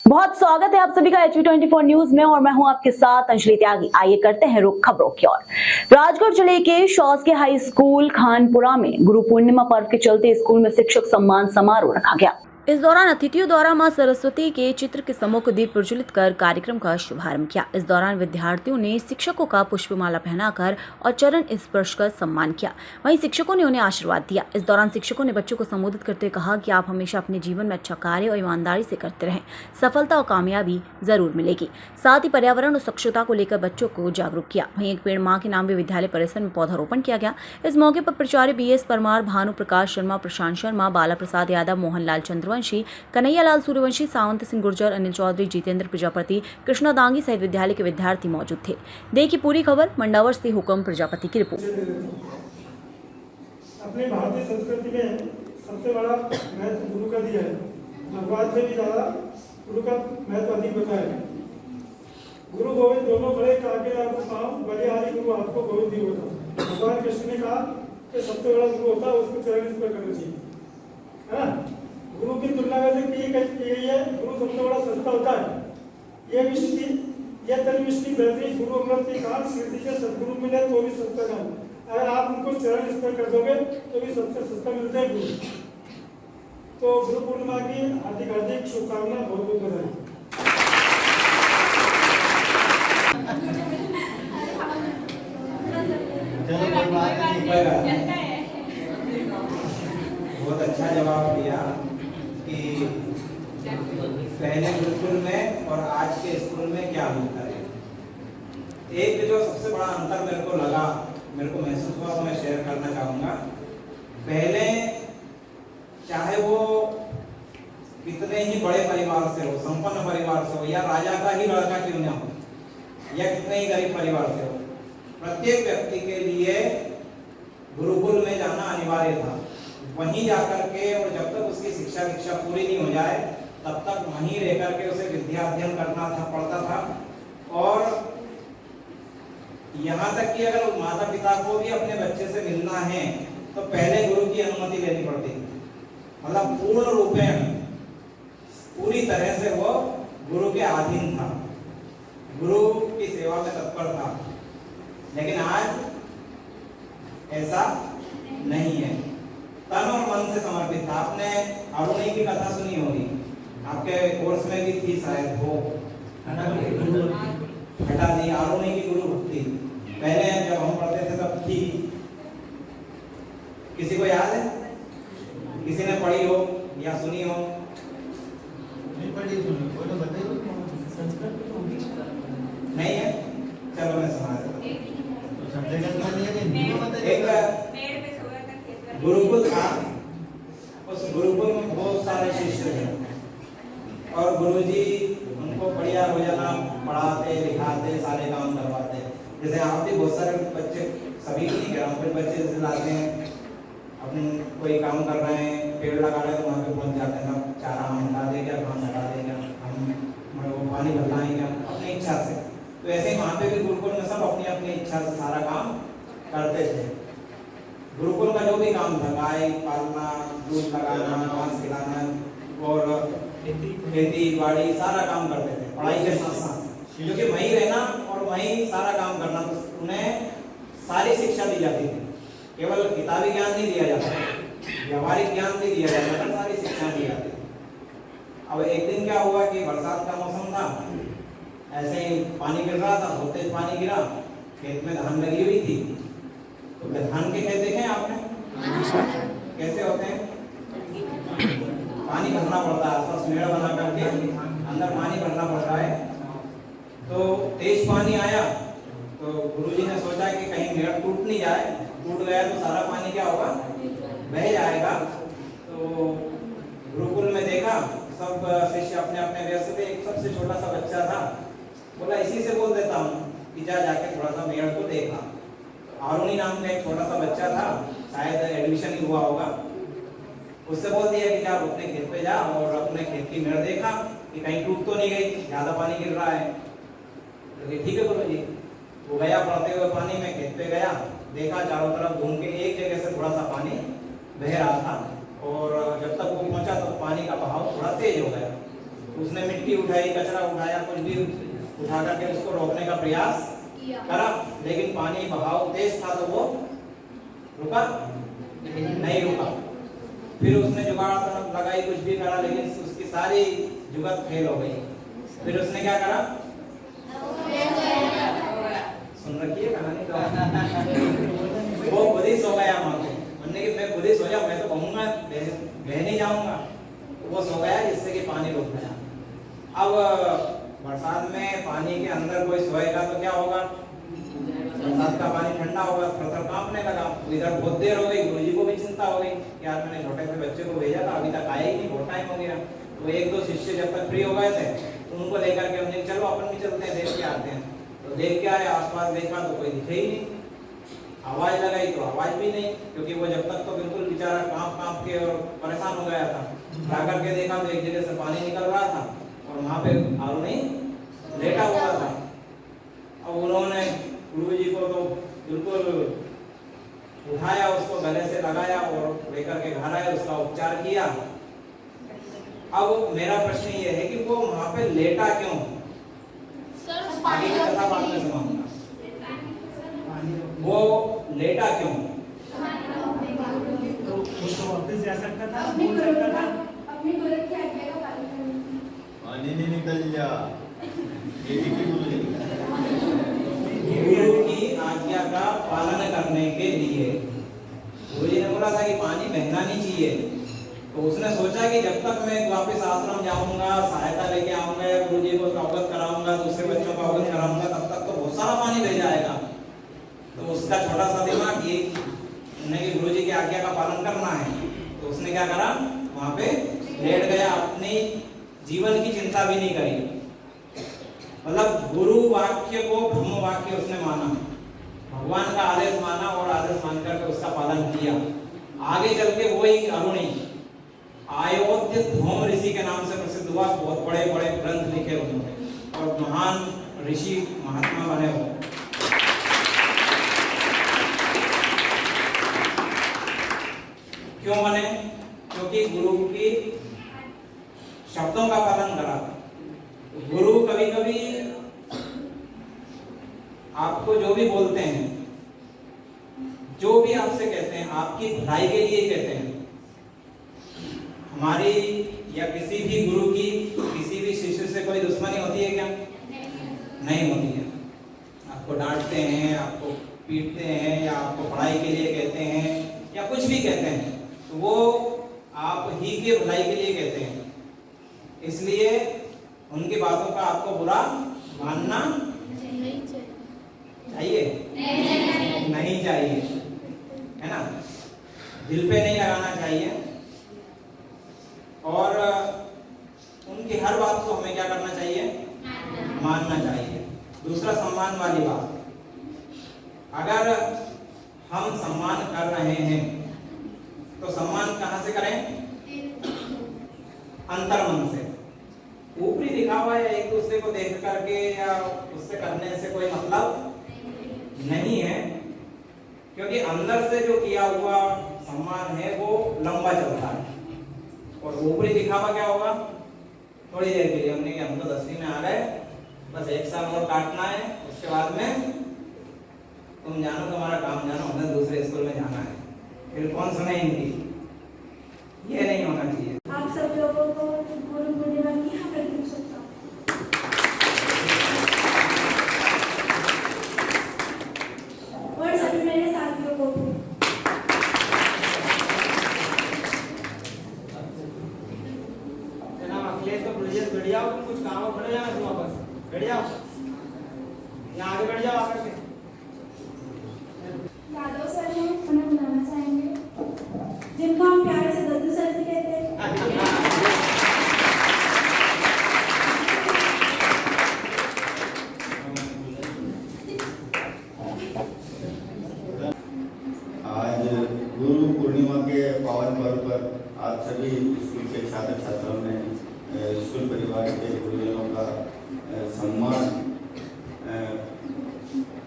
बहुत स्वागत है आप सभी का HV24 न्यूज में और मैं हूं आपके साथ अंजलि त्यागी। आइए करते हैं रुख खबरों की ओर। राजगढ़ जिले के शासकीय हाई स्कूल खानपुरा में गुरु पूर्णिमा पर्व के चलते स्कूल में शिक्षक सम्मान समारोह रखा गया। इस दौरान अतिथियों द्वारा मां सरस्वती के चित्र के सम्मुख दीप प्रज्वलित कर कार्यक्रम का शुभारंभ किया। इस दौरान विद्यार्थियों ने शिक्षकों का पुष्पमाला पहनाकर और चरण स्पर्श कर सम्मान किया। वहीं शिक्षकों ने उन्हें आशीर्वाद दिया। इस दौरान शिक्षकों ने बच्चों को संबोधित करते हुए कहा कि आप हमेशा अपने जीवन में अच्छा कार्य और ईमानदारी से करते रहें, सफलता और कामयाबी जरूर मिलेगी। साथ ही पर्यावरण और स्वच्छता को लेकर बच्चों को जागरूक किया। वहीं एक पेड़ मां के नाम भी विद्यालय परिसर में पौधारोपण किया गया। इस मौके पर प्राचार्य BS परमार, भानु प्रकाश शर्मा, प्रशांत शर्मा, बाला प्रसाद यादव, मोहनलाल चंद्रवंशी, कन्हैया लाल सूर्यवंशी, सावंत सिंह गुर्जर, अनिल चौधरी, जितेंद्र प्रजापति, कृष्णा दांगी सहित विद्यालय के विद्यार्थी मौजूद थे। देखिए पूरी खबर मंडावर से हुक्म प्रजापति की रिपोर्ट। अपनी भारतीय संस्कृति में सबसे बड़ा महत्व गुरु का दिया है। भगवान से भी ज्यादा गुरु का महत्व अधिक बताया है। गुरु गोविंद दोनों बड़े काके आपको पाँव, बलिहारी गुरु आपको गोविंद ही होता। भगवान कृष्ण ने कहा कि सबसे बड़ा गुरु होता है उसको चरण स्पर्श करना चाहिए, है ना। गुरु की तुलना वैसे की गई है, गुरु सबसे बड़ा सस्ता होता है। ये विष्णु यह तन विष्णु बेहतरीन गुरु अमृत की काल सिद्धि के सदगुरु मिले तो भी सस्ता काम। अगर आप उनको चरण स्पर्श कर दोगे तो भी सबसे सस्ता मिलता है गुरु। तो गुरु पूर्णिमा की हार्दिक हार्दिक शुभकामना, बहुत बहुत बधाई। बहुत अच्छा जवाब दिया कि पहले गुरुकुल में और आज के स्कूल में क्या अंतर है। एक जो सबसे बड़ा अंतर मेरे को लगा, मेरे को महसूस हुआ, तो मैं शेयर करना चाहूँगा। पहले चाहे वो कितने ही बड़े परिवार से हो, संपन्न परिवार से हो, या राजा का ही लड़का क्यों ना हो, या कितने ही गरीब परिवार से हो, प्रत्येक व्यक्ति के लिए गुरुकुल में जाना अनिवार्य था। वहीं जाकर के और जब तक उसकी शिक्षा पूरी नहीं हो जाए तब तक वहीं रह करके उसे विद्या अध्ययन करना था, पढ़ता था। और यहाँ तक कि अगर माता पिता को भी अपने बच्चे से मिलना है तो पहले गुरु की अनुमति लेनी पड़ती थी। मतलब पूर्ण रूपेण, पूरी तरह से वो गुरु के अधीन था, गुरु की सेवा में तत्पर था। लेकिन आज ऐसा नहीं है, तन और मन से समर्पित था। आपने अरुणी की कथा सुनी होगी, आपके कोर्स में भी थी शायद, वो हटा दी अरुणी की गुरु भक्ति। पहले जब हम पढ़ते थे तब थी, किसी को याद है? किसी ने पढ़ी हो या सुनी हो? नहीं पढ़ी, सुनी, कोई तो बताइए। नहीं है, चलो मैं सुना देता हूँ। एक गुरुकुल था, उस गुरुकुल में बहुत सारे शिष्य थे और गुरुजी उनको बढ़िया रोजाना पढ़ाते, लिखाते, सारे काम करवाते। जैसे आप भी बहुत सारे बच्चे, सभी नहीं कह रहा हूँ, बच्चे जैसे लाते हैं, अपने कोई काम कर रहे हैं, पेड़ लगा रहे हैं तो वहाँ पे पहुँच जाते हैं, चारा हम हटा देंगे, घास हटा देंगे, हम पानी भरवाएंगे अपनी इच्छा से। तो ऐसे ही वहाँ पे भी गुरुकुल में सब अपनी अपनी इच्छा से सारा काम करते थे। गुरुकुल का जो भी काम था, गाय पालना, दूध लगाना, घास खिलाना और खेती बाड़ी सारा काम करते थे, पढ़ाई के साथ साथ। क्योंकि वहीं रहना और वहीं सारा काम करना, तो उन्हें सारी शिक्षा दी जाती थी। केवल किताबी ज्ञान नहीं दिया जाता, व्यवहारिक ज्ञान भी दिया जाता था, सारी शिक्षा दी जाती थी। अब एक दिन क्या हुआ कि बरसात का मौसम था, ऐसे ही पानी गिर रहा था, बहुत तेज पानी गिरा, खेत में धान लगी हुई थी। तो धान के खेत देखे हैं आपने? कैसे होते हैं? पानी भरना पड़ता है, आसपास मेड़ बना करके अंदर पानी भरना पड़ता है। तो तेज पानी आया तो गुरुजी ने सोचा कि कहीं मेड़ टूट नहीं जाए, टूट गया तो सारा पानी क्या होगा, बह जाएगा। तो गुरुकुल में देखा, सब शिष्य अपने अपने व्यस्त थे। एक सबसे छोटा सा बच्चा था, बोला इसी से बोल देता हूँ कि जाके थोड़ा सा मेड़ को देखा। अरुणी नाम का एक छोटा सा बच्चा था, शायद एडमिशन ही हुआ होगा, उससे बोल दिया कि आप अपने खेत पे जा और अपने खेत की मेड़ देखा कि कहीं टूट तो नहीं गई, ज्यादा पानी गिर रहा है। तो ठीक है गुरु जी। वो गया पढ़ते हुए पानी में, खेत पे गया, देखा चारों तरफ घूम के एक जगह से थोड़ा सा पानी बह रहा था और जब तक वो पहुंचा तो पानी का बहाव थोड़ा तेज हो गया। उसने मिट्टी उठाई, कचरा उठाया, कुछ भी उठा करके उसको रोकने का प्रयास करा, लेकिन पानी बहाव तेज था तो वो रुका नहीं रुका। फिर उसने जुगाड़ लगाई, कुछ भी करा, लेकिन उसकी सारी जुगत फेल हो गई। फिर उसने क्या करा? सुन रखिए कहानी तो वो खुद ही सो गया वहां पे, म्हणने की मैं खुद ही सो जाऊं, मैं तो कहूंगा बह नहीं जाऊंगा, तो वो सो गया जिससे कि पानी रुक गया। अब बरसात में पानी के अंदर कोई सोएगा तो क्या होगा? बरसात का पानी ठंडा होगा, थर-थर कांपने लगा। इधर बहुत देर हो गई, गुरुजी को भी चिंता हो गई, यार मैंने छोटे से बच्चे को भेजा था, अभी तक आया ही नहीं, बहुत टाइम हो गया। तो एक दो शिष्य जब तक फ्री हो गए थे तो उनको लेकर के हमने चलो अपन भी चलते हैं, देख के आते हैं। तो देख के आए, आसपास देखा तो कोई दिखे ही नहीं, आवाज लगाई तो आवाज भी नहीं, क्योंकि वो जब तक तो बिल्कुल बेचारा कांप के और परेशान हो गया था। जाकर के देखा तो एक जगह से पानी निकल रहा था और वहां पे आरुणी लेटा हुआ था। अब उन्होंने गुरुजी को तो बिल्कुल उठाया, उसको गले से लगाया और लेकर के घर आए, उसका उपचार किया। अब मेरा प्रश्न ये है कि वो वहां पे लेटा क्यों? आगे की कथा बाद में सुनाऊंगा। वो लेटा क्यों? उसको वापस जा सकता था, अपनी बोल सकता था। अपनी गुरु की आज्ञा का पालन करना। पानी नहीं निकल जा, ये भी की बोल गुरु की आज्ञा का पालन करने के लिए गुरुजी ने बोला था कि पानी बहना नहीं चाहिए। तो उसने सोचा कि जब तक मैं वापस आश्रम जाऊंगा, सहायता लेके आऊंगा, गुरुजी को अवगत कराऊंगा, दूसरे बच्चों को अवगत कराऊंगा, तब तक तो बहुत सारा पानी बह जाएगा। तो उसका छोटा सा दिमाग ये कि गुरुजी की आज्ञा का पालन करना है, तो उसने क्या करा? वहां पे लेट गया, अपनी जीवन की चिंता भी नहीं करी। मतलब गुरु वाक्य को ब्रह्म वाक्य उसने माना, भगवान का आदेश माना और आदेश मान करके उसका पालन किया। आगे चल के वही अरुणी अयोध्य धूम ऋषि के नाम से प्रसिद्ध हुआ, बहुत बड़े बड़े ग्रंथ लिखे उन्होंने और महान ऋषि महात्मा बने हो। क्यों बने? क्योंकि गुरु की शब्दों का पालन करा। गुरु कभी कभी आपको जो भी बोलते हैं, जो भी आपसे कहते हैं, आपकी भलाई के लिए कहते हैं। हमारी या किसी भी गुरु की किसी भी शिष्य से कोई दुश्मनी होती है क्या? नहीं होती है। आपको डांटते हैं, आपको पीटते हैं, या आपको पढ़ाई के लिए कहते हैं, या कुछ भी कहते हैं, तो वो आप ही के भलाई के लिए कहते हैं। इसलिए उनकी बातों का आपको बुरा मानना चाहिए? नहीं चाहिए, है ना? दिल पे नहीं लगाना चाहिए। और उनकी हर बात को हमें क्या करना चाहिए? मानना चाहिए। दूसरा, सम्मान वाली बात, अगर हम सम्मान कर रहे हैं तो सम्मान कहां से करें? अंतर्मन से। ऊपरी दिखावा या एक दूसरे को देख करके या उससे करने से कोई मतलब नहीं है, क्योंकि अंदर से जो किया हुआ सम्मान है वो लंबा चलता है। और ऊपरी दिखावा क्या होगा? थोड़ी देर के लिए हमने कि हम तो 10वीं में आ गए, बस 1 साल और काटना है, उसके बाद में तुम जानो, तुम्हारा काम जानो, हमें दूसरे स्कूल में जाना है। फिर कौन सुने इनकी? ये नहीं होना चाहिए। आप सब लोगों को गुरु पूर्णिमा की हार्दिक शुभकामनाएं। और सभी मेरे साथियों को अखिलेश तो बैठ जाओ, कुछ काम हो खड़े जाना, तुम वापस बैठ जाओ, यहाँ आगे बैठ जाओ आकर के। यादव सर हैं, उन्हें बुलाना चाहेंगे, जिनको हम प्यार से दद्दू सर भी कहते हैं। आज गुरु पूर्णिमा के पावन पर्व पर आज सभी स्कूल के छात्र छात्राओं ने स्कूल परिवार के गुरुजनों का सम्मान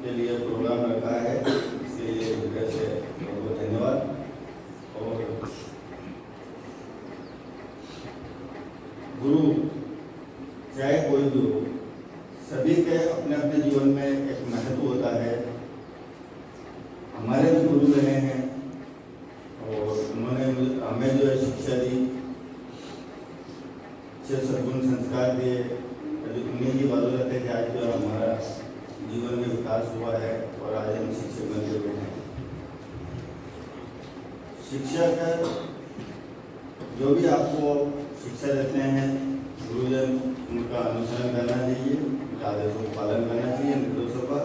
के लिए प्रोग्राम रखा है। इसके लिए हृदय से बहुत बहुत धन्यवाद। और गुरु कोई भी हो, सभी के अपने अपने जीवन में एक महत्व होता है। हमारे भी गुरु रहे हैं और उन्होंने हमें जो है शिक्षा दी, अच्छे सद्गुण संस्कार दिए। उन्हीं की बदौलत है कि आज जो हमारा जीवन में विकास हुआ है और आज हम शिक्षक बन के बैठे हैं। शिक्षक जो भी आपको शिक्षा देते हैं, गुरुजन उनका अनुसरण करना चाहिए, उनके आदेशों का पालन करना चाहिए, निर्देशों का।